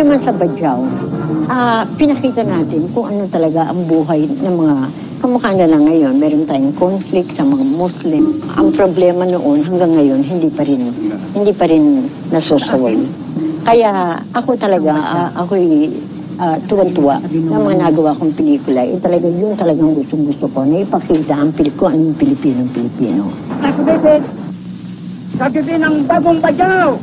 naman sa Badyaw, pinakita natin kung ano talaga ang buhay ng mga kamukha na lang ngayon. Meron tayong conflict sa mga Muslim. Ang problema noon hanggang ngayon, hindi pa rin nasusolve. Kaya ako talaga, ako'y tuwan-tuwa na mga nagawa kong pelikula. Yun talagang gusto ko na ipakita ang kung anong Pilipinong-Pilipino. Sabitin ng bagong Badyaw!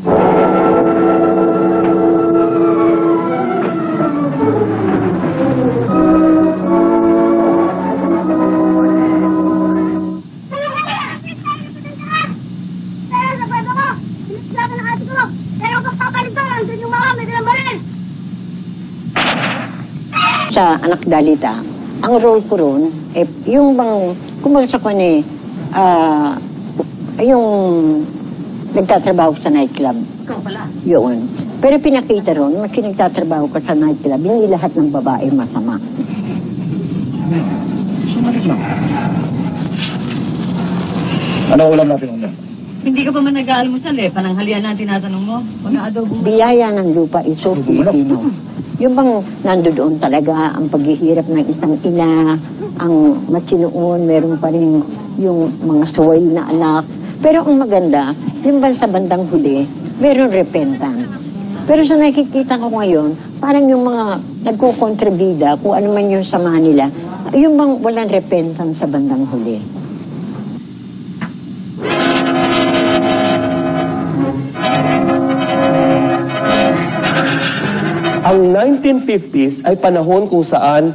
Sa Anak Dalita, ang role ko ron, yung bang, kumbaga sa kanya yung nagtatrabaho sa nightclub. Ikaw pala? Yun. Pero pinakita ron, mas nagtatrabaho ka sa nightclub, hindi lahat ng babae masama. Sumalit lang. Ano ulam natin ulam? Hindi ka pa man nag-aalmusal pananghalian na tinatanong mo. Pag-aadobo mo. Biyaya ng lupa, iso Pilipino. Yung bang nandoon talaga ang paghihirap ng isang ina, ang matinoon, meron pa rin yung mga suway na anak. Pero ang maganda, yung ba sa bandang huli, meron repentance. Pero sa nakikita ko ngayon, parang yung mga nagkukontribida, kung ano man yung sama nila, yung bang walang repentance sa bandang huli. Ang 1950s ay panahon kung saan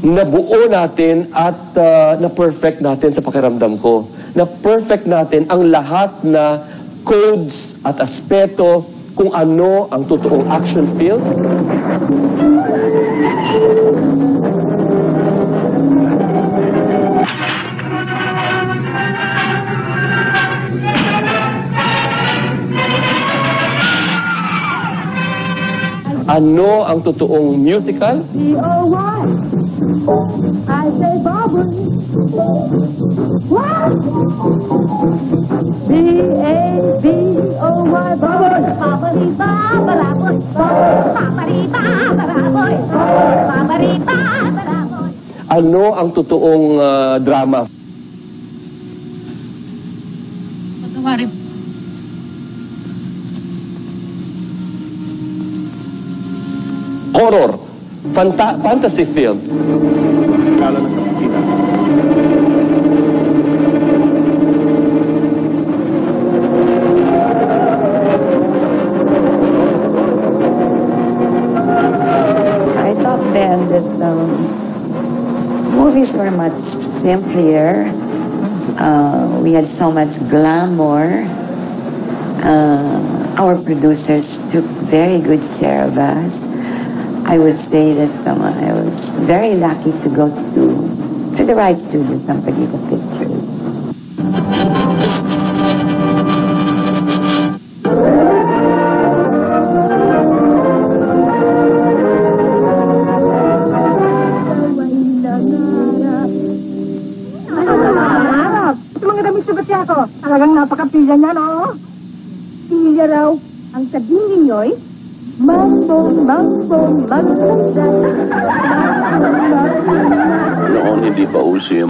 nabuo natin at na-perfect natin sa pakiramdam ko. Na-perfect natin ang lahat na codes at aspeto kung ano ang totoong action film. Ano ang totoong musical? B-O-Y. I say Bobby. What? B-A-B-O-Y. Bobby. Babari-babaraboy. Babari-babaraboy. Babari-babaraboy. Ano ang totoong drama? Patawarin. Horror. Fantasy film. Lalo na sa Pilipinas. I thought then that movies were much simpler. We had so much glamour. Our producers took very good care of us. I would say that I was very lucky to go to the right studio, somebody the pictures. Mga damit sa batya ko, talagang napakapilya niya, no? Pilya raw, ang sabihin ninyo'y, Mambong, mambong, mambong, Noon hindi pa uso yung